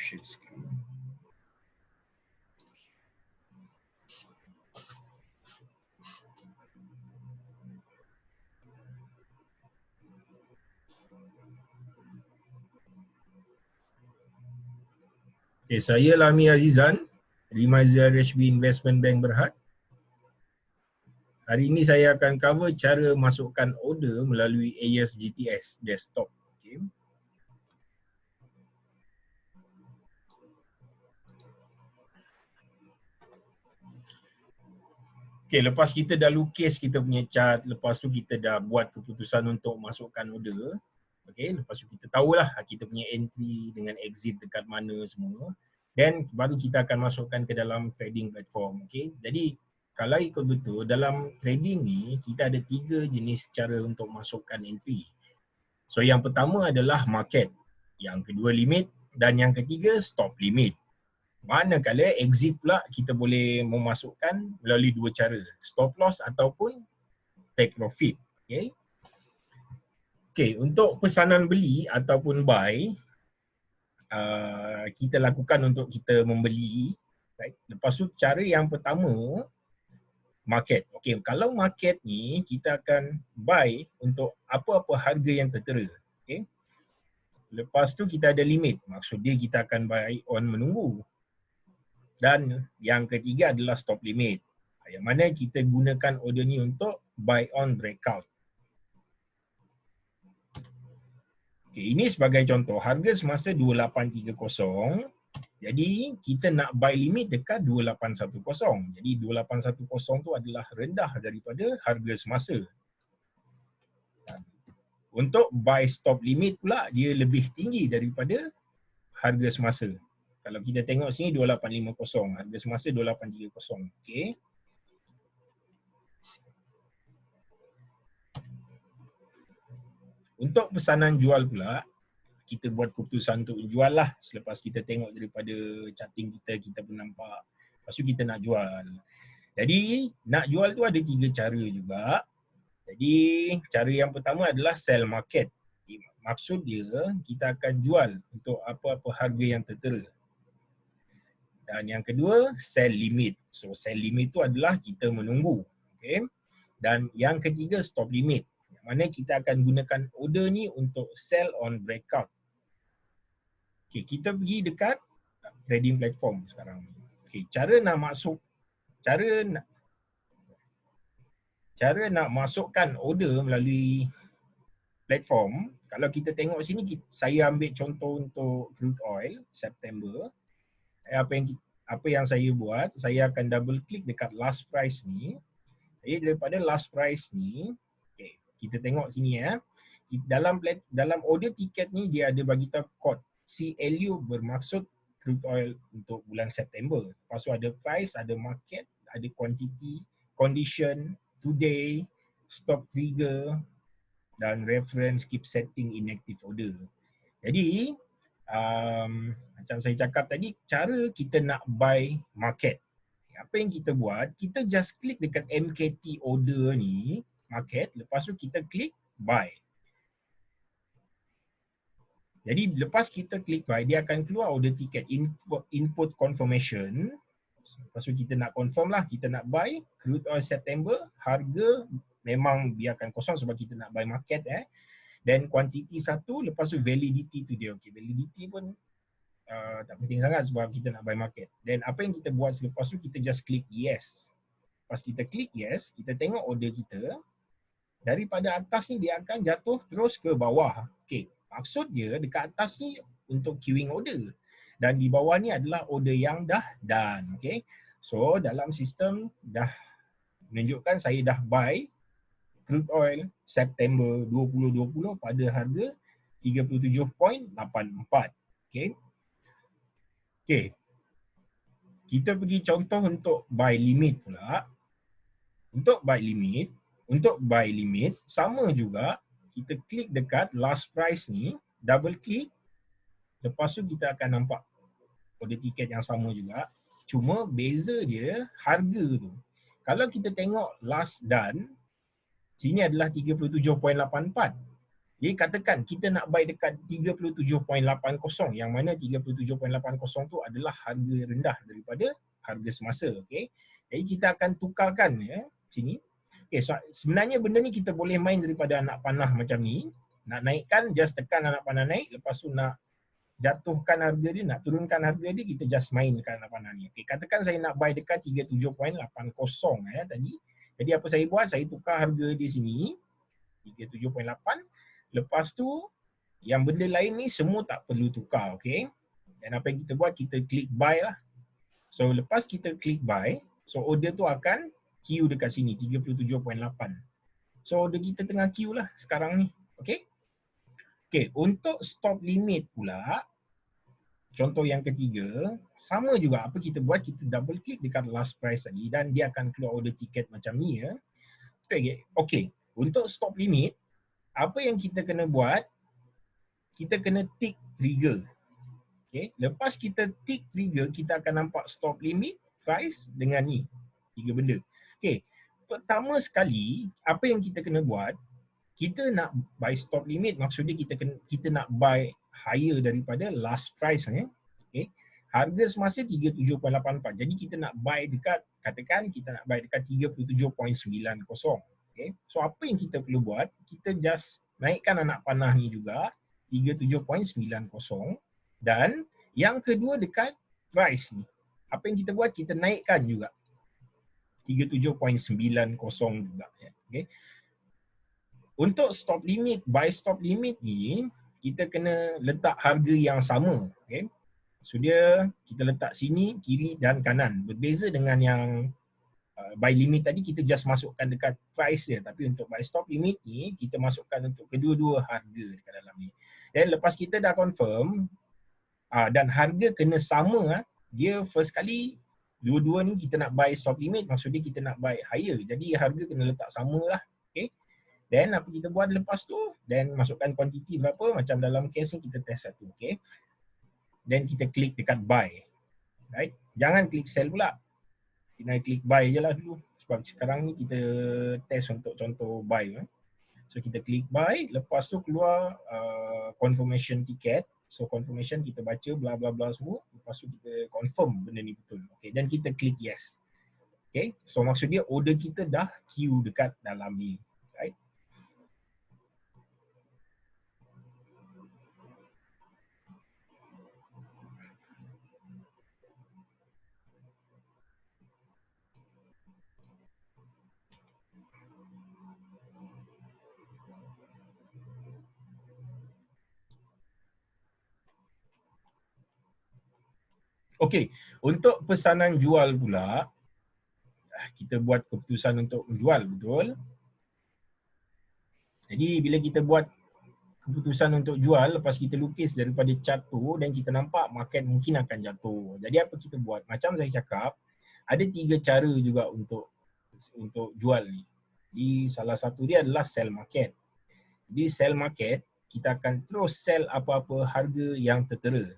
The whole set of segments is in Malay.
share screen. Okay, saya Lami Azizan, Limazia RHB Investment Bank Berhad. Hari ini saya akan cover cara masukkan order melalui ASGTS desktop. Okay. Okay, lepas kita dah lukis kita punya chart, lepas tu kita dah buat keputusan untuk masukkan order. Okay, lepas tu kita tahulah kita punya entry dengan exit dekat mana semua. Then baru kita akan masukkan ke dalam trading platform. Okay, jadi kalau ikut betul dalam trading ni kita ada 3 jenis cara untuk masukkan entry. So yang pertama adalah market, yang kedua limit dan yang ketiga stop limit. Manakala exit pula kita boleh memasukkan melalui 2 cara, stop loss ataupun take profit. Okay. Okay, untuk pesanan beli ataupun buy, kita lakukan untuk kita membeli. Right? Lepas tu cara yang pertama, market. Okay, kalau market ni kita akan buy untuk apa-apa harga yang tertera. Okay. Lepas tu kita ada limit, maksud dia kita akan buy on menunggu. Dan yang ketiga adalah stop limit. Yang mana kita gunakan order ni untuk buy on breakout. Okay, ini sebagai contoh, harga semasa 2830, jadi kita nak buy limit dekat 2810. Jadi 2810 tu adalah rendah daripada harga semasa. Untuk buy stop limit pula, dia lebih tinggi daripada harga semasa. Kalau kita tengok sini 2850, harga semasa 2830. Okay. Untuk pesanan jual pula, kita buat keputusan untuk jual lah selepas kita tengok daripada charting kita, kita pun nampak. Lepas tu kita nak jual. Jadi nak jual tu ada 3 cara juga. Jadi cara yang pertama adalah sell market. Maksud dia kita akan jual untuk apa-apa harga yang tertera. Dan yang kedua sell limit. So sell limit tu adalah kita menunggu. Okay. Dan yang ketiga stop limit. Mana kita akan gunakan order ni untuk sell on breakout. Okay, kita pergi dekat trading platform sekarang. Okay, cara nak masukkan order melalui platform, kalau kita tengok sini, saya ambil contoh untuk crude oil September. Apa yang saya buat, saya akan double click dekat last price ni. Jadi daripada last price ni, kita tengok sini ya. Dalam order tiket ni dia ada bagi tahu kod CLU bermaksud crude oil untuk bulan September. Lepas tu ada price, ada market, ada quantity, condition, today, stop trigger dan reference keep setting inactive order. Jadi macam saya cakap tadi, cara kita nak buy market. Apa yang kita buat, kita just klik dekat MKT order ni, market, lepas tu kita klik buy. Jadi lepas kita klik buy, dia akan keluar order ticket, input confirmation. Lepas tu kita nak confirm lah, kita nak buy crude oil September, harga memang biarkan kosong sebab kita nak buy market. Dan quantity 1, lepas tu validity tu dia. Okay, validity pun tak penting sangat sebab kita nak buy market. Dan apa yang kita buat selepas tu, kita just klik yes. Lepas kita klik yes, kita tengok order kita. Daripada atas ni dia akan jatuh terus ke bawah. Okay. Maksud dia dekat atas ni untuk queuing order. Dan di bawah ni adalah order yang dah done. Okay. So dalam sistem dah menunjukkan saya dah buy crude oil September 2020 pada harga 37.84. Okay. Okay. Kita pergi contoh untuk buy limit pula. Untuk buy limit, sama juga, kita klik dekat last price ni, double klik, lepas tu kita akan nampak order tiket yang sama juga, cuma beza dia harga tu. Kalau kita tengok last done, sini adalah 37.84. Jadi katakan kita nak buy dekat 37.80 yang mana 37.80 tu adalah harga rendah daripada harga semasa. Okay. Jadi kita akan tukarkan ya sini. Okay, so sebenarnya benda ni kita boleh main daripada anak panah macam ni. Nak naikkan just tekan anak panah naik, lepas tu nak jatuhkan harga dia, nak turunkan harga dia, kita just mainkan anak panah ni. Okay, katakan saya nak buy dekat 37.80 ya tadi. Jadi apa saya buat? Saya tukar harga di sini 37.8. Lepas tu yang benda lain ni semua tak perlu tukar, okay? Dan apa yang kita buat, kita klik buy lah. So lepas kita klik buy, so order tu akan queue dekat sini 37.8. So order kita tengah queue lah sekarang ni, okay? Okay, untuk stop limit pula, contoh yang ketiga, sama juga apa kita buat, kita double click dekat last price tadi dan dia akan keluar order tiket macam ni ya. Okay, untuk stop limit, apa yang kita kena buat, kita kena tick trigger. Okay, lepas kita tick trigger, kita akan nampak stop limit, price dengan ni, tiga benda. Okay, pertama sekali, apa yang kita kena buat, kita nak buy stop limit, maksudnya kita nak buy higher daripada last price ya. Okay. Harga semasa 37.84. Jadi kita nak buy dekat, katakan kita nak buy dekat 37.90. Okay. So apa yang kita perlu buat, kita just naikkan anak panah ni juga 37.90 dan yang kedua dekat price ni. Apa yang kita buat, kita naikkan juga 37.90 juga ya. Okay. Untuk stop limit, buy stop limit ni, kita kena letak harga yang sama. Okay. So dia, kita letak sini, kiri dan kanan. Berbeza dengan yang buy limit tadi, kita just masukkan dekat price dia. Tapi untuk buy stop limit ni, kita masukkan untuk kedua-dua harga dekat dalam ni. Dan lepas kita dah confirm, dan harga kena sama, dia first kali, dua-dua ni kita nak buy stop limit, maksudnya kita nak buy higher. Jadi harga kena letak sama lah. Okay. Then apa kita buat lepas tu, then masukkan quantity berapa, macam dalam case ni kita test satu, okay. Then kita klik dekat buy, right. Jangan klik sell pula, kita klik buy je lah dulu, sebab sekarang ni kita test untuk contoh buy. So kita klik buy, lepas tu keluar confirmation ticket. So confirmation kita baca bla bla bla semua, lepas tu kita confirm benda ni betul, okay. Dan kita klik yes, okay. So maksud dia order kita dah queue dekat dalam ni, right. Okey, untuk pesanan jual pula, kita buat keputusan untuk menjual, betul? Jadi bila kita buat keputusan untuk jual, lepas kita lukis daripada chart tu dan kita nampak market mungkin akan jatuh. Jadi apa kita buat? Macam saya cakap, ada 3 cara juga untuk jual ni. Jadi salah satu dia adalah sell market. Di sell market, kita akan terus sell apa-apa harga yang tertera.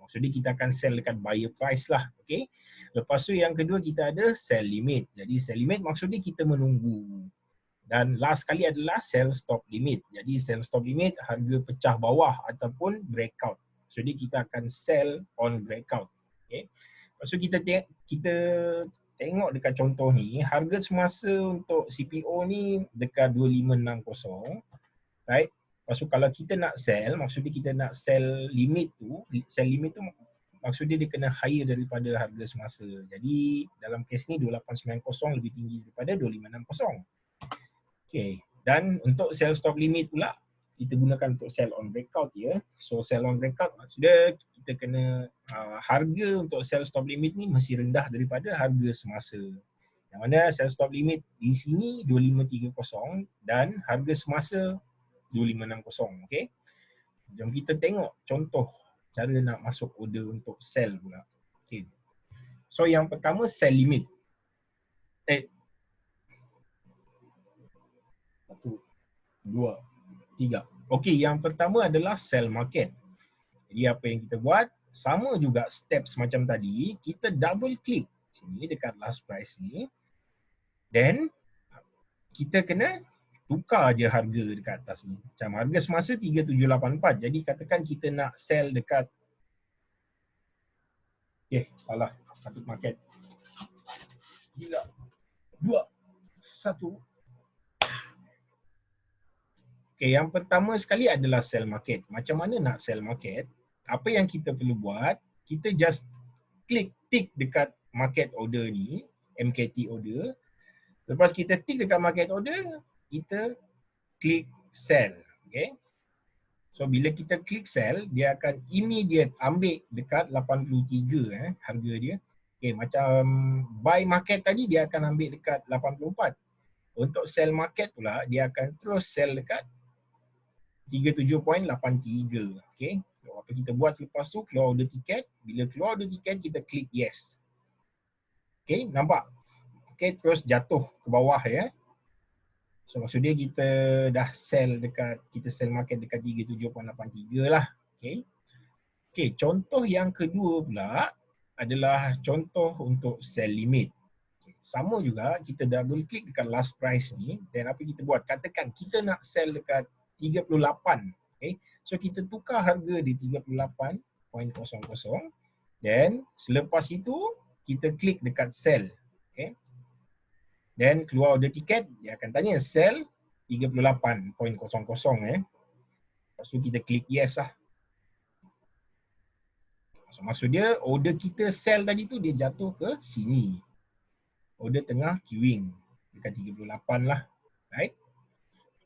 Maksudnya kita akan sell dekat buyer price lah, okay. Lepas tu yang kedua kita ada sell limit. Jadi sell limit maksudnya kita menunggu. Dan last kali adalah sell stop limit. Jadi sell stop limit harga pecah bawah ataupun breakout. Jadi kita akan sell on breakout, okay. Lepas tu kita tengok dekat contoh ni, harga semasa untuk CPO ni dekat 2560, right. Lepas tu kalau kita nak sell, maksudnya kita nak sell limit tu maksudnya dia kena higher daripada harga semasa. Jadi dalam kes ni 2890 lebih tinggi daripada 2560. Okay. Dan untuk sell stop limit pula, kita gunakan untuk sell on breakout ya. So sell on breakout maksudnya kita kena harga untuk sell stop limit ni mesti rendah daripada harga semasa. Yang mana sell stop limit di sini 2530 dan harga semasa 2560, okay. Jom kita tengok contoh cara nak masuk order untuk sell pula. Okay. So yang pertama sell limit. 1, 2, 3. Okay, yang pertama adalah sell market. Jadi apa yang kita buat, sama juga steps macam tadi, kita double click sini dekat last price ni. Then kita kena tukar je harga dekat atas ni. Macam harga semasa 3784. Jadi katakan kita nak sell dekat salah. Satu market. Gila. 2 1. Okay, yang pertama sekali adalah sell market. Macam mana nak sell market? Apa yang kita perlu buat, kita just tick dekat market order ni, MKT order. Lepas kita tick dekat market order, kita klik sell. Okay. So bila kita klik sell, dia akan immediate ambil dekat 83 harga dia. Okay, macam buy market tadi dia akan ambil dekat 84. Untuk sell market pula, dia akan terus sell dekat 37.83. Okay. So, apa kita buat selepas tu, keluar order tiket. Bila keluar order tiket, kita klik yes. Okay, nampak? Okay, terus jatuh ke bawah ya. So maksud dia kita dah sell dekat, kita sell market dekat 37.83 lah. Okay. Okay, contoh yang kedua pula adalah contoh untuk sell limit. Okay. Sama juga, kita double click dekat last price ni dan apa kita buat? Katakan kita nak sell dekat 38. Okay. So kita tukar harga di 38.00 dan selepas itu kita klik dekat sell. Okay. Dan keluar order tiket, dia akan tanya sell 38.00 Lepas tu kita klik yes lah. So, maksud dia order kita sell tadi tu dia jatuh ke sini. Order tengah queuing dekat 38 lah. Right?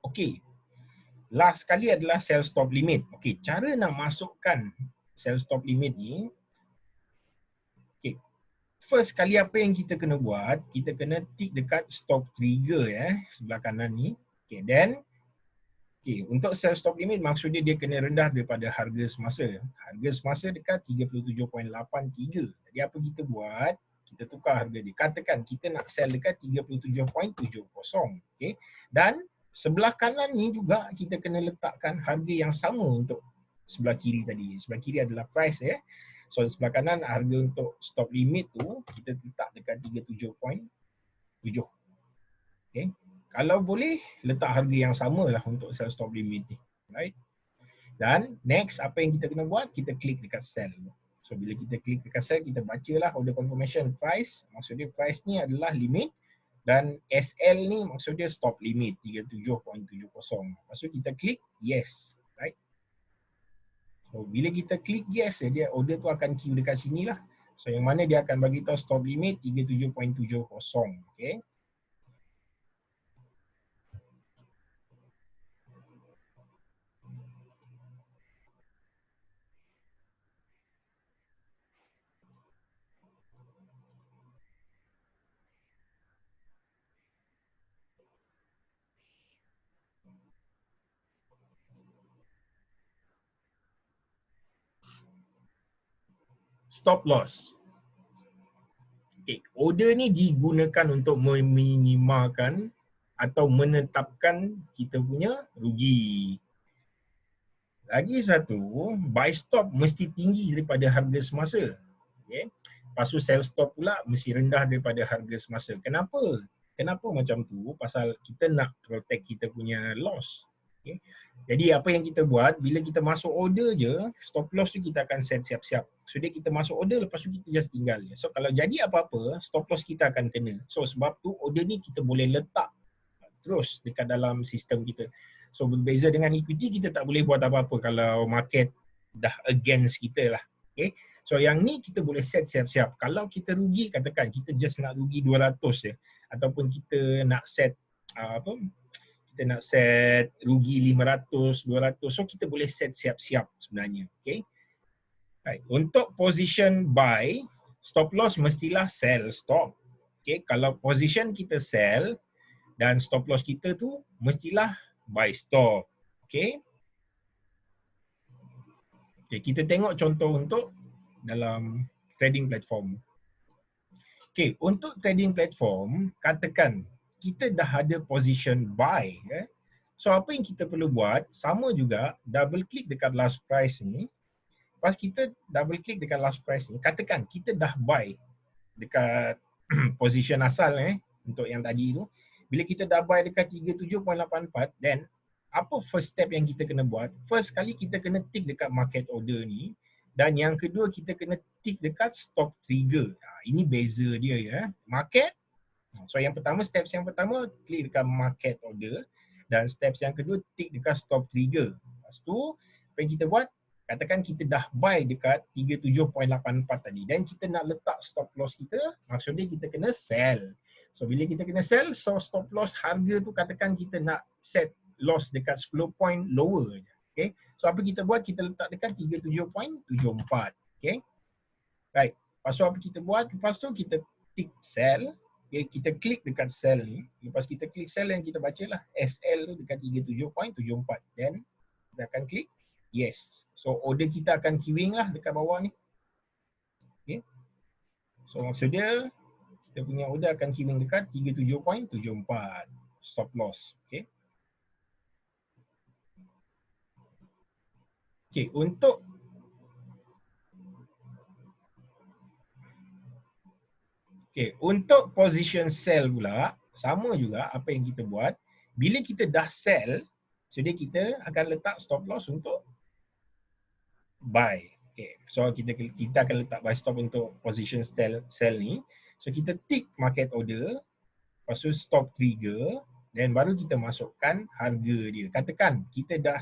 Okay. Last sekali adalah sell stop limit. Okay, cara nak masukkan sell stop limit ni, okay. First kali apa yang kita kena buat, kita kena tick dekat stop trigger sebelah kanan ni. Okay, then untuk sell stop limit maksudnya dia kena rendah daripada harga semasa. Harga semasa dekat 37.83. Jadi apa kita buat? Kita tukar harga dia. Katakan kita nak sell dekat 37.70. Okay. Dan sebelah kanan ni juga kita kena letakkan harga yang sama untuk sebelah kiri tadi. Sebelah kiri adalah price ya. So sebelah kanan harga untuk stop limit tu kita letak dekat 37.7. Okay. Kalau boleh letak harga yang sama lah untuk sell stop limit ni. Right? Dan next apa yang kita kena buat? Kita klik dekat sell. So bila kita klik dekat sell, kita bacalah order confirmation price. Maksudnya price ni adalah limit. Dan SL ni maksudnya stop limit 37.70. Lepas tu kita klik yes. Right? So bila kita klik yes, dia order tu akan queue dekat sini lah. So yang mana dia akan bagi tahu stop limit 37.70. Okay. Stop loss. Okay. Order ni digunakan untuk meminimalkan atau menetapkan kita punya rugi. Lagi satu, buy stop mesti tinggi daripada harga semasa. Okay. Lepas tu sell stop pula mesti rendah daripada harga semasa. Kenapa? Kenapa macam tu? Pasal kita nak protect kita punya loss. Okay. Jadi apa yang kita buat, bila kita masuk order je, stop loss tu kita akan set siap-siap. So dia kita masuk order, lepas tu kita just tinggal. So kalau jadi apa-apa, stop loss kita akan kena. So sebab tu order ni kita boleh letak terus dekat dalam sistem kita. So berbeza dengan equity, kita tak boleh buat apa-apa kalau market dah against kita lah. Okay. So yang ni kita boleh set siap-siap. Kalau kita rugi, katakan kita just nak rugi 200 je. Ataupun kita nak set kita nak set rugi 500, 200. So kita boleh set siap-siap sebenarnya. Okay. Right. Untuk position buy, stop loss mestilah sell stop. Okay. Kalau position kita sell dan stop loss kita tu mestilah buy stop. Okay. Okay, kita tengok contoh untuk dalam trading platform. Okay, untuk trading platform, katakan kita dah ada position buy. So apa yang kita perlu buat, sama juga double click dekat last price ni. Pas kita double click dekat last price ni, katakan kita dah buy dekat position asal untuk yang tadi tu. Bila kita dah buy dekat 37.84, then apa first step yang kita kena buat? First kali kita kena tick dekat market order ni, dan yang kedua kita kena tick dekat stop trigger. Ini beza dia ya. Market. So yang pertama, steps yang pertama klik dekat market order, dan steps yang kedua tick dekat stop trigger. Lepas tu apa yang kita buat? Katakan kita dah buy dekat 37.84 tadi, dan kita nak letak stop loss kita, maksudnya kita kena sell. So bila kita kena sell, so stop loss harga tu katakan kita nak set loss dekat 10 point lower je. Okay. So apa kita buat? Kita letak dekat 37.74. Okay. Right. Lepas tu apa kita buat? Lepas tu kita tick sell. Okay. Kita klik dekat sell ni. Lepas kita klik sell yang kita baca lah SL tu dekat 37.74. Then kita akan klik yes. So order kita akan queuing lah dekat bawah ni. Okay. So maksud dia kita punya order akan queuing dekat 37.74 stop loss. Okay. Okay, untuk position sell pula, sama juga apa yang kita buat. Bila kita dah sell, so dia kita akan letak stop loss untuk buy. Okay, so kita akan letak buy stop untuk position sell ni. So kita tick market order, lepas tu stop trigger, dan baru kita masukkan harga dia. Katakan kita dah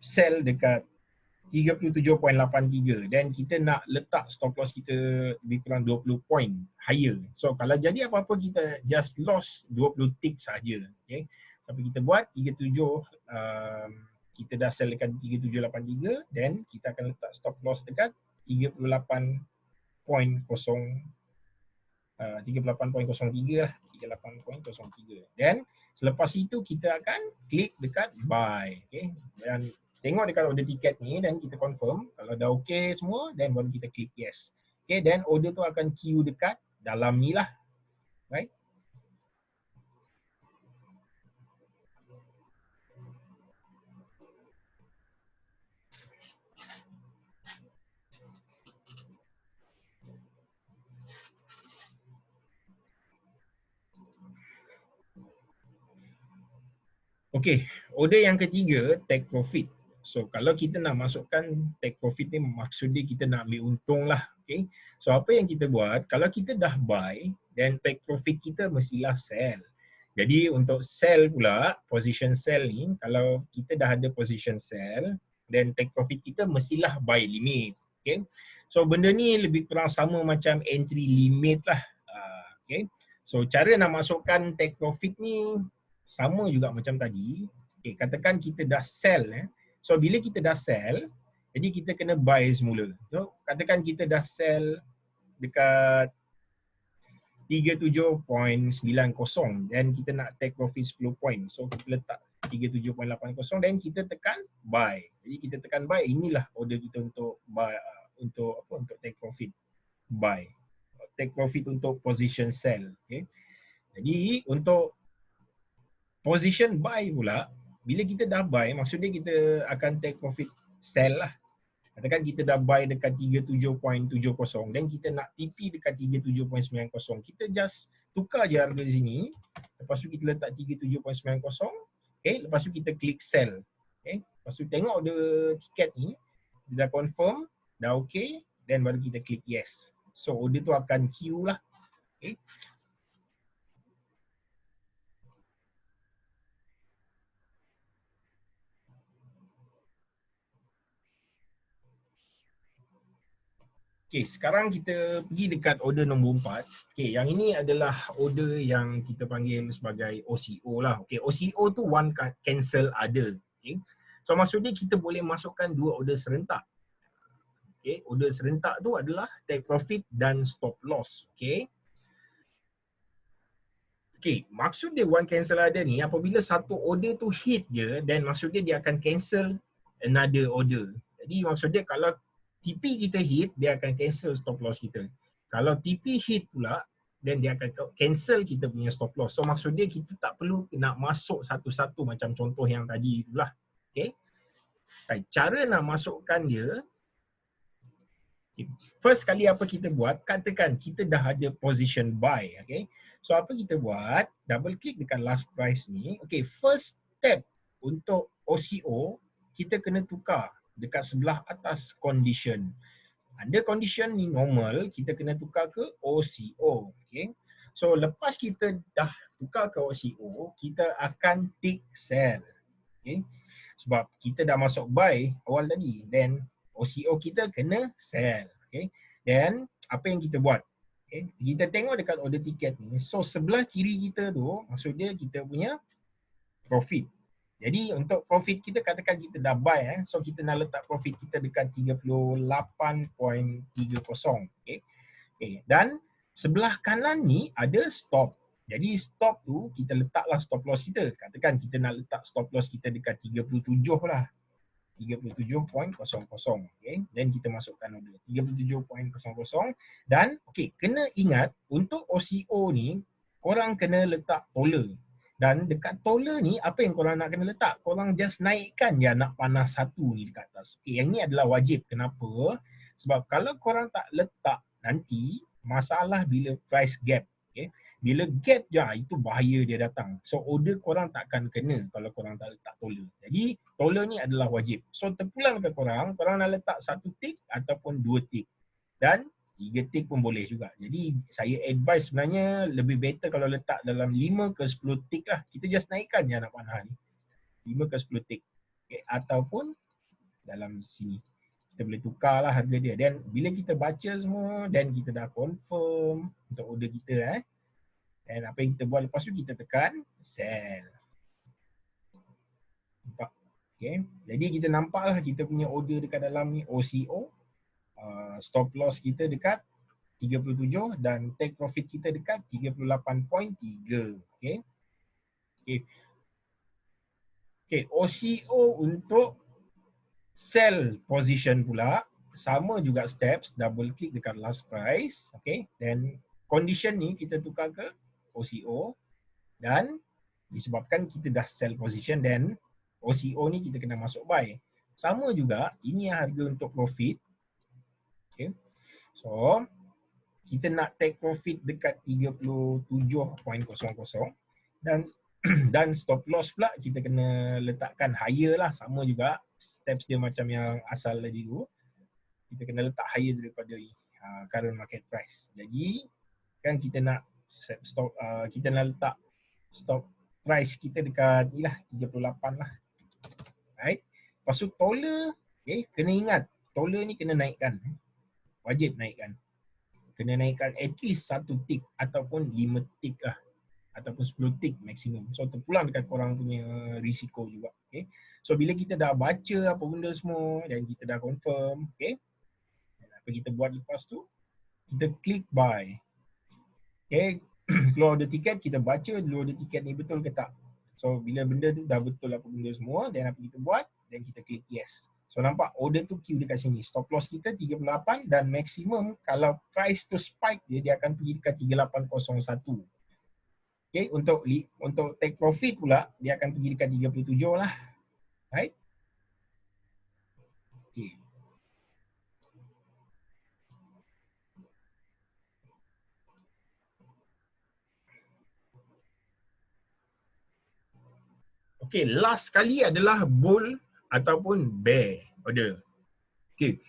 sell dekat 37.83 dan kita nak letak stop loss kita lebih kurang 20 point higher. So kalau jadi apa-apa kita just loss 20 tick saja. Okay. Sampai kita buat 37 kita dah sell dekat 3783 dan kita akan letak stop loss dekat 38.03 lah, 38.03. Dan selepas itu kita akan klik dekat buy. Okay. Dan tengok dekat order tiket ni dan kita confirm kalau dah okey semua, dan baru kita klik yes. Okay, dan order tu akan queue dekat dalam ni lah. Right? Okay, order yang ketiga, take profit. So kalau kita nak masukkan take profit ni, maksudnya kita nak ambil untung lah. Okay. So apa yang kita buat, kalau kita dah buy, then take profit kita mestilah sell. Jadi untuk sell pula, position sell ni, kalau kita dah ada position sell, then take profit kita mestilah buy limit. Okay. So benda ni lebih kurang sama macam entry limit lah. Okay. So cara nak masukkan take profit ni sama juga macam tadi. Okay, katakan kita dah sell. So bila kita dah sell, jadi kita kena buy semula. So katakan kita dah sell dekat 37.90 dan kita nak take profit 10 point. So kita letak 37.80 dan kita tekan buy. Jadi kita tekan buy, inilah order kita untuk buy, untuk take profit buy. Take profit untuk position sell. Okay. Jadi untuk position buy pula, bila kita dah buy, maksudnya kita akan take profit sell lah. Katakan kita dah buy dekat 37.70 dan kita nak TP dekat 37.90. Kita just tukar je harga di sini. Lepas tu kita letak 37.90. Okay, lepas tu kita klik sell. Okay, lepas tu tengok the tiket ni, dia dah confirm, dah okay, dan baru kita klik yes. So order tu akan queue lah. Okay. Okay, sekarang kita pergi dekat order nombor 4. Okay, yang ini adalah order yang kita panggil sebagai OCO lah. Okay, OCO tu one cancel other. Okay, so maksudnya kita boleh masukkan dua order serentak. Okay, order serentak tu adalah take profit dan stop loss. Okay. Okay, maksud dia one cancel other ni, apabila satu order tu hit je, then maksudnya dia akan cancel another order. Jadi maksudnya kalau TP kita hit, dia akan cancel stop loss kita. Kalau TP hit pula, then dia akan cancel kita punya stop loss. So maksudnya kita tak perlu nak masuk satu-satu macam contoh yang tadi itulah. Okay. Cara nak masukkan dia, Okay. First kali apa kita buat, katakan kita dah ada position buy, okay. So apa kita buat, double click dekat last price ni. Okay, first step untuk OCO, kita kena tukar dekat sebelah atas condition. Under condition ni normal, kita kena tukar ke OCO, okay. So lepas kita dah tukar ke OCO, kita akan tick sell, okay. Sebab kita dah masuk buy awal tadi, then OCO kita kena sell, okay. Then apa yang kita buat? Okay. Kita tengok dekat order ticket ni, so sebelah kiri kita tu, maksud dia kita punya profit. Jadi untuk profit kita, katakan kita dah buy, so kita nak letak profit kita dekat 38.30, okay. Okay. Dan sebelah kanan ni ada stop. Jadi stop tu kita letaklah stop loss kita. Katakan kita nak letak stop loss kita dekat 37 lah. 37.00, okay. Dan kita masukkan order 37.00. Dan okay, kena ingat untuk OCO ni korang kena letak toler. Dan dekat toler ni apa yang korang nak kena letak? Korang just naikkan je anak panah satu ni dekat atas. Okay, yang ni adalah wajib. Kenapa? Sebab kalau korang tak letak, nanti masalah bila price gap. Okay. Bila gap je, itu bahaya dia datang. So order korang takkan kena kalau korang tak letak toler. Jadi toler ni adalah wajib. So terpulang ke korang nak letak 1 tick ataupun 2 tick. Dan 3 tick pun boleh juga. Jadi saya advise sebenarnya lebih better kalau letak dalam 5 ke 10 tick lah. Kita just naikkan je anak panah ni. 5 ke 10 tick. Okay. Ataupun dalam sini. Kita boleh tukar lah harga dia. Dan bila kita baca semua dan kita dah confirm untuk order kita, dan apa yang kita buat lepas tu, kita tekan sell. Nampak? Okay. Jadi kita nampak lah kita punya order dekat dalam ni OCO. Stop loss kita dekat 37 dan take profit kita dekat 38.3. Okay. Okay. Okay. OCO untuk sell position pula sama juga steps, double click dekat last price, okay. Dan condition ni kita tukar ke OCO dan disebabkan kita dah sell position, dan OCO ni kita kena masuk buy. Sama juga, ini harga untuk profit. Okay. So, kita nak take profit dekat 37.00 dan dan stop loss pula kita kena letakkan higher lah, sama juga steps dia macam yang asal tadi dulu. Kita kena letak higher daripada current market price. Jadi kan kita nak stop, kita nak letak stop price kita dekat ni lah 38 lah. Right. Lepas tu toler, okay, kena ingat toler ni kena naikkan. Wajib naikkan. Kena naikkan at least 1 tick ataupun 5 tick lah. Ataupun 10 tick maksimum. So terpulang dekat korang punya risiko juga. Okay. So bila kita dah baca apa benda semua dan kita dah confirm, okay. Dan apa kita buat lepas tu, kita klik buy. Okay. Keluar order tiket, kita baca dulu order tiket ni betul ke tak. So bila benda tu dah betul apa benda semua, dan apa kita buat, dan kita klik yes. So nampak order tu queue dekat sini. Stop loss kita 38 dan maksimum kalau price tu spike dia akan pergi dekat 3801. Okay, untuk take profit pula dia akan pergi dekat 37 lah. Right? Okay. Okay, last kali adalah bull ataupun bear order. Okay.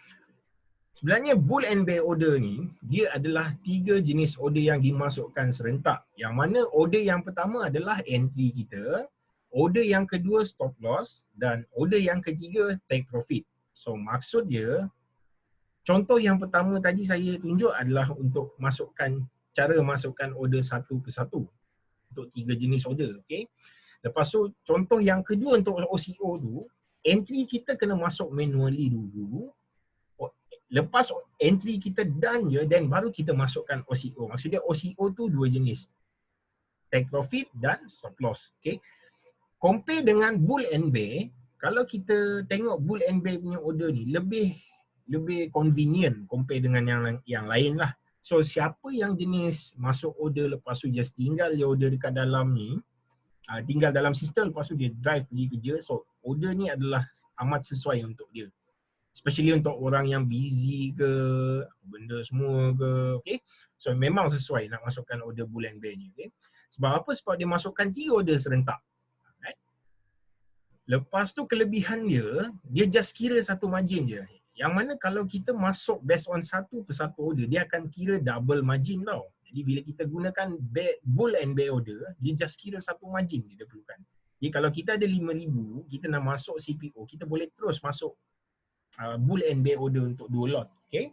Sebenarnya bull and bear order ni, dia adalah 3 jenis order yang dimasukkan serentak. Yang mana order yang pertama adalah entry kita, order yang kedua stop loss, dan order yang ketiga take profit. So maksud dia, contoh yang pertama tadi saya tunjuk adalah untuk cara masukkan order satu persatu. Untuk 3 jenis order, okay. Lepas tu contoh yang kedua untuk OCO tu, entry kita kena masuk manually dulu. Lepas entry kita done je, then baru kita masukkan OCO. Maksudnya OCO tu 2 jenis. Take profit dan stop loss. Okay. Compare dengan bull and bear, kalau kita tengok bull and bear punya order ni lebih convenient compare dengan yang lain lah. So siapa yang jenis masuk order lepas tu just tinggal je order dekat dalam ni, tinggal dalam sistem lepas tu dia drive pergi kerja, so order ni adalah amat sesuai untuk dia. Especially untuk orang yang busy ke, benda semua ke, okay. So memang sesuai nak masukkan order bull and bear ni, okay. Sebab apa? Sebab dia masukkan 3 order serentak. Right? Lepas tu kelebihan dia, dia just kira satu margin je. Yang mana kalau kita masuk based on satu persatu order, dia akan kira double margin tau. Jadi bila kita gunakan bull and bear order, dia just kira satu margin dia perlukan. Jadi kalau kita ada 5,000, kita nak masuk CPO, kita boleh terus masuk bull and bear order untuk 2 lot. Okay.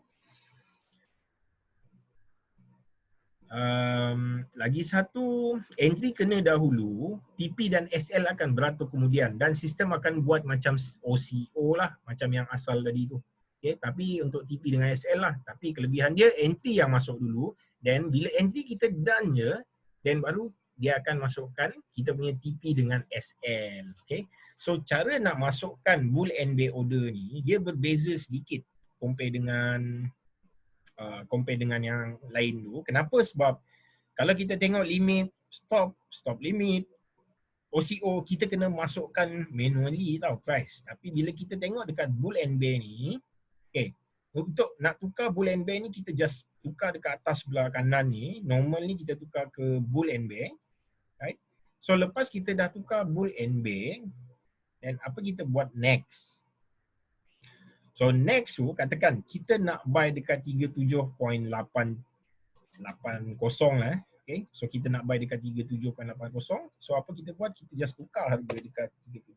Lagi satu, entry kena dahulu, TP dan SL akan beratur kemudian dan sistem akan buat macam OCO lah, macam yang asal tadi tu. Okay, tapi untuk TP dengan SL lah. Tapi kelebihan dia, entry yang masuk dulu, dan bila entry kita done je, then baru dia akan masukkan kita punya TP dengan SL. Okay. So cara nak masukkan bull and bear order ni, dia berbeza sedikit compare dengan yang lain tu. Kenapa? Sebab kalau kita tengok limit, stop limit, OCO, kita kena masukkan manually tau price. Tapi bila kita tengok dekat bull and bear ni, okay, untuk nak tukar bull and bear ni, kita just tukar dekat atas sebelah kanan ni. Normal ni kita tukar ke bull and bear. Right? So lepas kita dah tukar bull and bear, dan apa kita buat next? So next tu katakan kita nak buy dekat 37.880 lah. Okay. So kita nak buy dekat 37.80. So apa kita buat? Kita just tukar harga dekat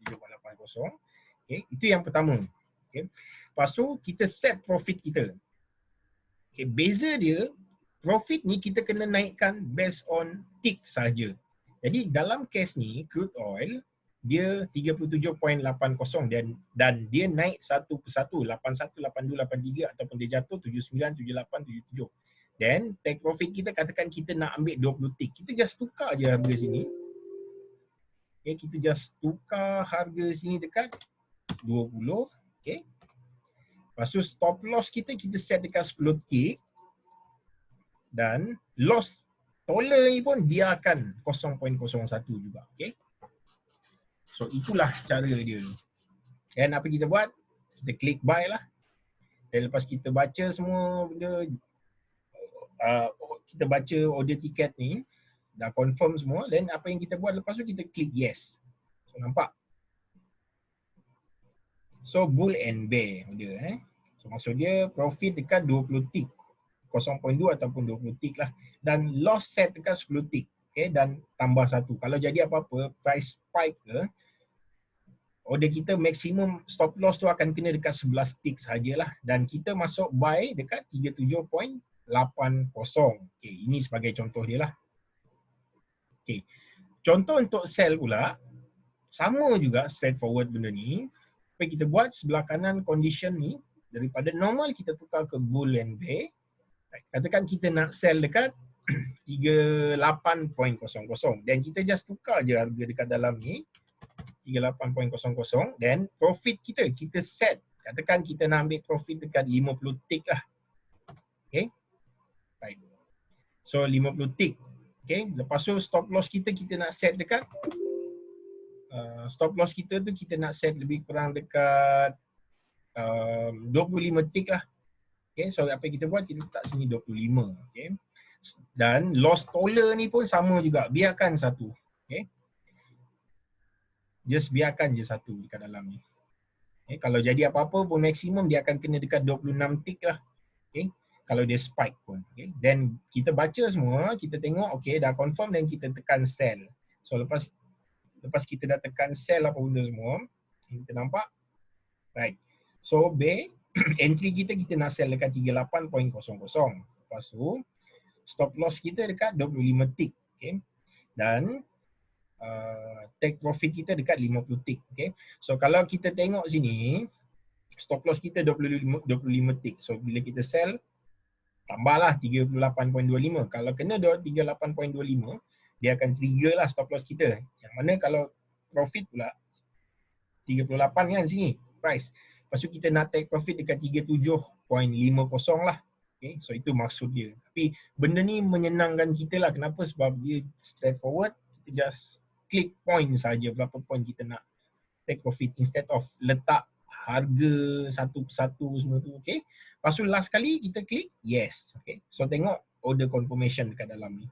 37.80. Okay. Itu yang pertama. Okay. Lepas tu kita set profit kita. Okay. Beza dia, profit ni kita kena naikkan based on tick saja. Jadi dalam case ni, crude oil, dia 37.80 dan dia naik satu persatu 81, 82, 83 ataupun dia jatuh 79, 78, 77. Then take profit kita katakan kita nak ambil 20 tick. Kita just tukar je harga sini. Okay, kita just tukar harga sini dekat 20. Okay. Lepas tu stop loss kita set dekat 10 tick. Dan loss toler ni pun dia akan 0.01 juga. Okay. So itulah cara dia. Dan apa kita buat? Kita klik buy lah. Dan lepas kita baca semua benda, kita baca order tiket ni, dah confirm semua, dan apa yang kita buat lepas tu kita klik yes. So nampak? So bull and bear dia. So maksud dia profit dekat 20 tick. 0.2 ataupun 20 tick lah. Dan loss set dekat 10 tick. Okay, dan tambah satu. Kalau jadi apa-apa, price spike ke, order kita maksimum stop loss tu akan kena dekat 11 tick sajalah, dan kita masuk buy dekat 37.80. Okey, ini sebagai contoh dia lah. Okey. Contoh untuk sell pula sama juga, straightforward benda ni. Apa kita buat sebelah kanan condition ni, daripada normal kita tukar ke bull and bear. Katakan kita nak sell dekat 38.00 dan kita just tukar je harga dekat dalam ni 38.00, dan profit kita set, katakan kita nak ambil profit dekat 50 tick lah. Okay. Baik. So 50 tick. Okay. Lepas tu stop loss kita nak set dekat stop loss kita tu kita nak set lebih kurang dekat 25 tick lah. Okay. So apa yang kita buat? Kita letak sini 25. Okay. Dan loss toler ni pun sama juga. Biarkan satu. Okay. Just biarkan je satu dekat dalam ni. Okay, kalau jadi apa-apa pun maksimum dia akan kena dekat 26 tick lah. Okay, kalau dia spike pun. Okay, then kita baca semua, kita tengok okay dah confirm dan kita tekan sell. So lepas kita dah tekan sell apa benda semua, kita nampak. Right. So B, entry kita nak sell dekat 38.00. Lepas tu stop loss kita dekat 25 tick. Okay, dan take profit kita dekat 50 tick. Okay. So kalau kita tengok sini, stop loss kita 25 tick. So bila kita sell, tambahlah 38.25. Kalau kena 38.25, dia akan trigger lah stop loss kita. Yang mana kalau profit pula 38 kan sini price. Lepas tu kita nak take profit dekat 37.50 lah. Okay. So itu maksud dia. Tapi benda ni menyenangkan kita lah. Kenapa? Sebab dia straightforward. Kita just klik point saja berapa point kita nak take profit instead of letak harga satu persatu semua tu, okay. Lepas tu last kali kita klik yes, okay. So tengok order confirmation dekat dalam ni.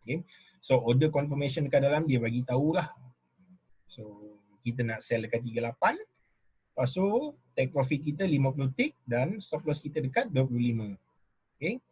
Okay. So order confirmation dekat dalam dia bagi tahulah. So kita nak sell dekat 38. Lepas tu take profit kita 50 tick dan stop loss kita dekat 25. Okay.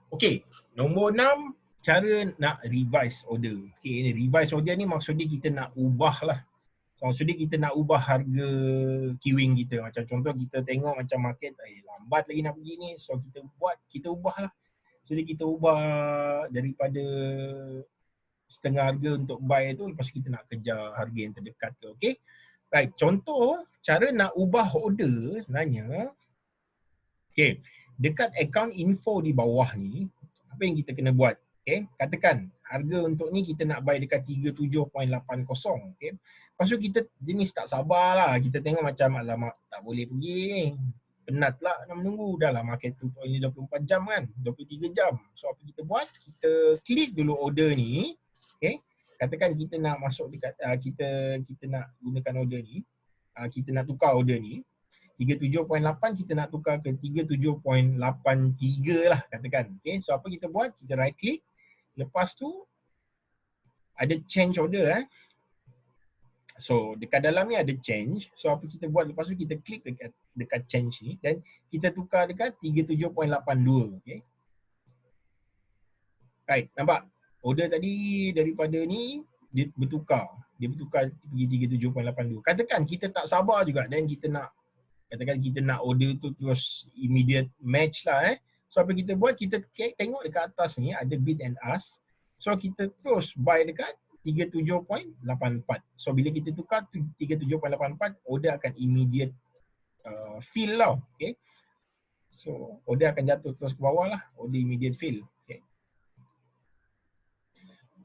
Okay, nombor 6, cara nak revise order. Okay, ini revise order ni maksudnya kita nak ubah lah. Maksudnya kita nak ubah harga queuing kita. Macam contoh kita tengok macam market, lambat lagi nak pergi ni. So kita ubah lah. Jadi kita ubah daripada setengah harga untuk buy tu, lepas kita nak kejar harga yang terdekat tu. Okay. Right, contoh cara nak ubah order sebenarnya. Okay, dekat account info di bawah ni, apa yang kita kena buat? Okay, katakan harga untuk ni kita nak buy dekat 37.80. Okay. Lepas tu kita jenis tak sabar lah. Kita tengok macam alamak tak boleh pergi ni. Penat lah nak menunggu. Dah lah market tu ini 24 jam kan. 23 jam. So apa kita buat? Kita klik dulu order ni. Okay. Katakan kita nak masuk dekat, kita nak gunakan order ni. Kita nak tukar order ni. 37.8 kita nak tukar ke 37.83 lah katakan. Okay. So apa kita buat? Kita right click. Lepas tu ada change order. So dekat dalam ni ada change. So apa kita buat? Lepas tu kita klik dekat change ni dan kita tukar dekat 37.82. Okay. Right, nampak? Order tadi daripada ni dia bertukar. Dia bertukar pergi 37.82. Katakan kita tak sabar juga dan kita nak, katakan kita nak order tu terus immediate match lah. So apa kita buat? Kita tengok dekat atas ni ada bid and ask. So kita terus buy dekat 37.84. So bila kita tukar 37.84, order akan immediate fill lah. Okay. So order akan jatuh terus ke bawah lah. Order immediate fill. Okay.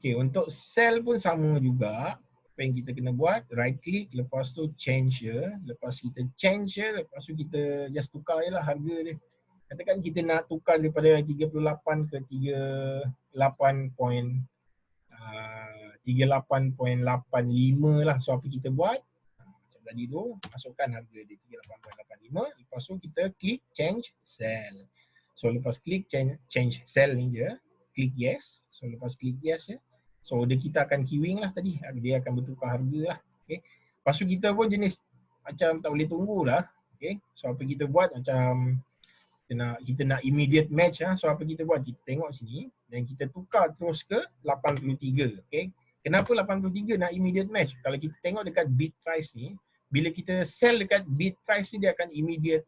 Okay, untuk sell pun sama juga. Apa yang kita kena buat, right click, lepas tu change je. Lepas kita change je, lepas tu kita just tukar je lah harga dia. Katakan kita nak tukar daripada 38 ke 38.85 lah. So apa kita buat? Macam tadi tu, masukkan harga dia 38.85. Lepas tu kita klik change sell. So lepas klik change sell ni je, klik yes. So lepas klik yes je, so order kita akan queuing lah tadi. Dia akan bertukar harga lah. Okay. Lepas tu kita pun jenis macam tak boleh tunggu lah. Okay. So apa kita buat? Macam kita nak immediate match lah. So apa kita buat? Kita tengok sini dan kita tukar terus ke 83. Okay. Kenapa 83 nak immediate match? Kalau kita tengok dekat bid price ni, bila kita sell dekat bid price ni, dia akan immediate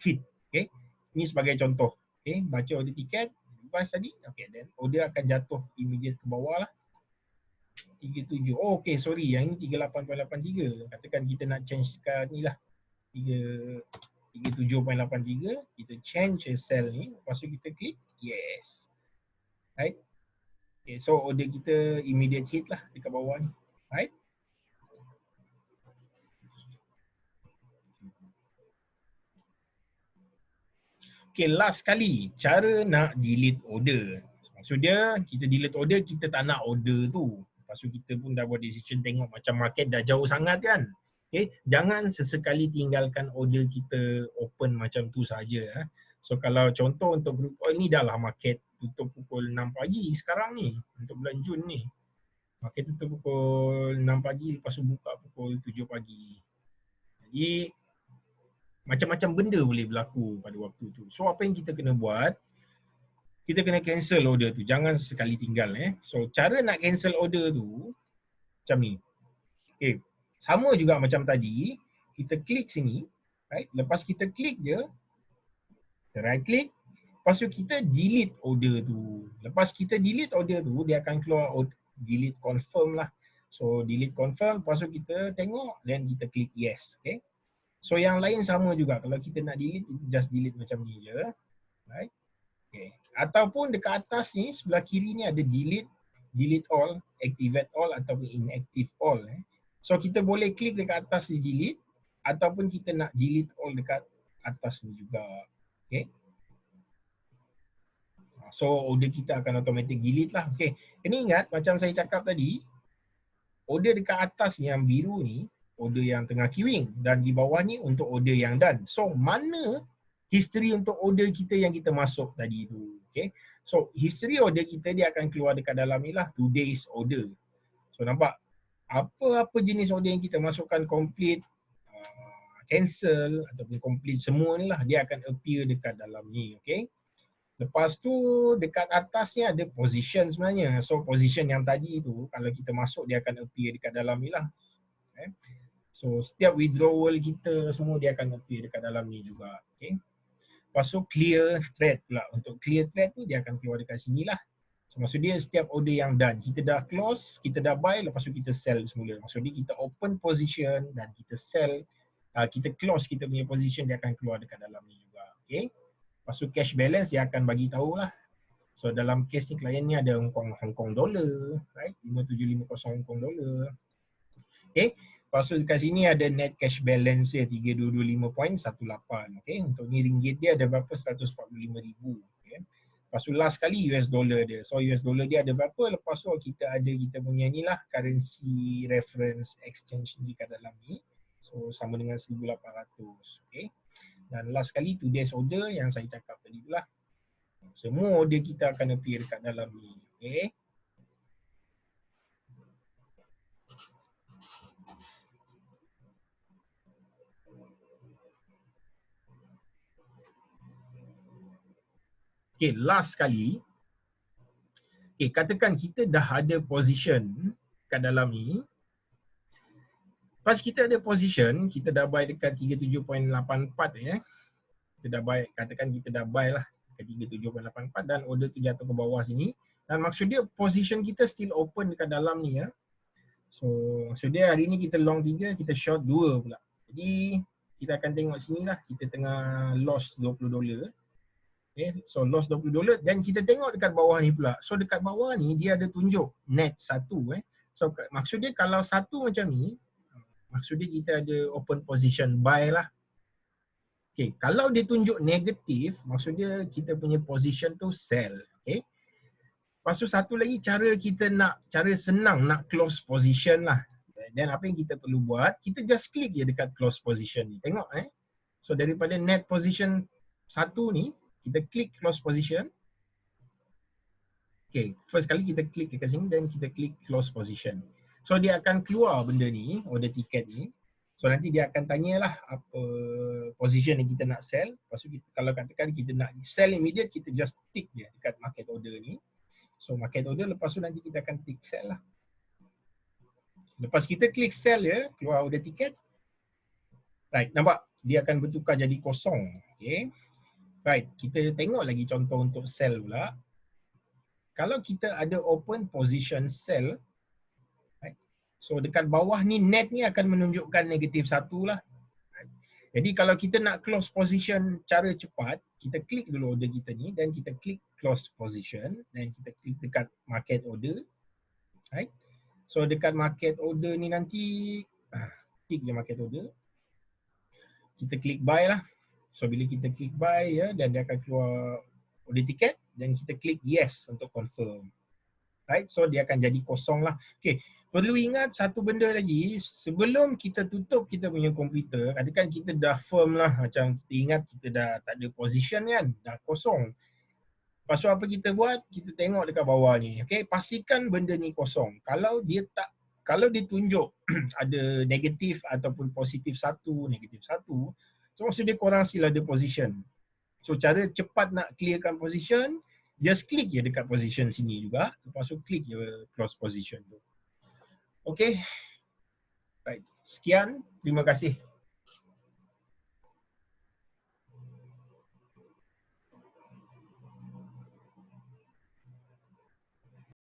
hit. Okay. Ini sebagai contoh. Okay. Baca order tiket, price tadi. Okay. Then order akan jatuh immediate ke bawah lah. 37. Oh, okay, sorry. Yang ini 38.83. Katakan kita nak change dekat ni lah. 37.83. Kita change cell ni. Lepas tu kita klik yes. Right. Okay, so order kita immediate hit lah dekat bawah ni. Right. Okay, last kali. Cara nak delete order. Maksudnya kita delete order, kita tak nak order tu. Lepas tu kita pun dah buat decision tengok macam market dah jauh sangat kan. Okay, jangan sesekali tinggalkan order kita open macam tu saja. So kalau contoh untuk group oil ni dah lah market tutup pukul 6 pagi sekarang ni untuk bulan Jun ni. Market tutup pukul 6 pagi, lepas tu buka pukul 7 pagi. Jadi macam-macam benda boleh berlaku pada waktu tu. So apa yang kita kena buat? Kita kena cancel order tu. Jangan sekali tinggal. So cara nak cancel order tu macam ni. Okay. Sama juga macam tadi. Kita klik sini. Right? Lepas kita klik je. Right click. Lepas tu kita delete order tu. Lepas kita delete order tu, dia akan keluar delete confirm lah. So delete confirm. Lepas tu kita tengok. Dan kita klik yes. Okay. So yang lain sama juga. Kalau kita nak delete, kita just delete macam ni je. Right. Okay. Ataupun dekat atas ni, sebelah kiri ni ada delete all, activate all ataupun inactive all. So kita boleh klik dekat atas ni delete ataupun kita nak delete all dekat atas ni juga. Okay. So order kita akan automatic delete lah. Okay. Kena ingat macam saya cakap tadi, order dekat atas ni yang biru ni, order yang tengah queuing dan di bawah ni untuk order yang done. So mana history untuk order kita yang kita masuk tadi tu. Okay. So history order kita dia akan keluar dekat dalam ni lah, today's order. So nampak? Apa-apa jenis order yang kita masukkan complete, cancel ataupun complete semua ni lah, dia akan appear dekat dalam ni. Okay. Lepas tu dekat atas ni ada position sebenarnya. So position yang tadi tu kalau kita masuk dia akan appear dekat dalam ni lah. Okay. So setiap withdrawal kita semua dia akan appear dekat dalam ni juga. Okay. Lepas tu clear thread pula. Untuk clear thread ni dia akan keluar dekat sini lah. So maksud dia setiap order yang done, kita dah close, kita dah buy, lepas tu kita sell semula. Maksud dia kita open position dan kita sell, kita close kita punya position, dia akan keluar dekat dalam ni juga. Okay. Lepas tu cash balance dia akan bagi tahu lah. So dalam case ni klien ni ada Hong Kong dollar, right? 5750 Hong Kong dollar. Okay. Lepas tu dekat sini ada net cash balance dia 3225.18. Okay. Untuk ni ringgit dia ada berapa? 145,000. Okay. Lepas tu last kali US dollar dia. So US dollar dia ada berapa? Lepas tu kita punya ni lah currency reference exchange ni kat dalam ni. So sama dengan 1,800. Okay. Dan last kali today's order yang saya cakap tadi tu lah. Semua order kita akan appear kat dalam ni. Okay. Okay, last kali. Okay, katakan kita dah ada position kat dalam ni. Pas kita ada position, kita dah buy dekat 37.84 ya. Kita dah buy, katakan kita dah buy lah ke 37.84 dan order tu jatuh ke bawah sini. Dan maksud dia position kita still open dekat dalam ni ya. So maksud dia hari ni kita long 3, kita short 2 pula. Jadi kita akan tengok sini lah, kita tengah loss $20. Okay, so loss $20 dan kita tengok dekat bawah ni pula. So dekat bawah ni dia ada tunjuk net 1 So maksud dia kalau 1 macam ni, maksud dia kita ada open position buy lah. Okay, kalau dia tunjuk negatif, maksud dia kita punya position tu sell. Okay. Lepas tu satu lagi cara senang nak close position lah. Dan apa yang kita perlu buat, kita just klik je dekat close position ni. Tengok So daripada net position 1 ni, kita klik close position. Okay, first kali kita klik dekat sini dan kita klik close position. So dia akan keluar benda ni, order ticket ni. So nanti dia akan tanyalah apa position yang kita nak sell. Lepas tu kita, kalau katakan kita nak sell immediate, kita just tick je dekat market order ni. So market order, lepas tu nanti kita akan tick sell lah. Lepas kita klik sell ya, keluar order ticket. Right, nampak? Dia akan bertukar jadi kosong. Okay. Right, kita tengok lagi contoh untuk sell pula. Kalau kita ada open position sell, right, so dekat bawah ni net ni akan menunjukkan negatif 1 lah. Right. Jadi kalau kita nak close position cara cepat, kita klik dulu order kita ni dan kita klik close position dan kita klik dekat market order. Right. So dekat market order ni nanti, klik je market order. Kita klik buy lah. So bila kita klik buy ya, dan dia akan keluar order tiket dan kita klik yes untuk confirm. Right, so dia akan jadi kosong lah. Okay, perlu ingat satu benda lagi, sebelum kita tutup kita punya komputer, katakan kita dah firm lah, macam kita ingat kita dah tak ada position kan, dah kosong. Lepas tu apa kita buat? Kita tengok dekat bawah ni. Okay, pastikan benda ni kosong. Kalau dia tunjuk ada negatif ataupun positif 1, negatif 1, so maksud dia korang still ada position. So cara cepat nak clearkan position, just klik je dekat position sini juga. Lepas tu klik je close position tu. Okay. Right. Sekian. Terima kasih.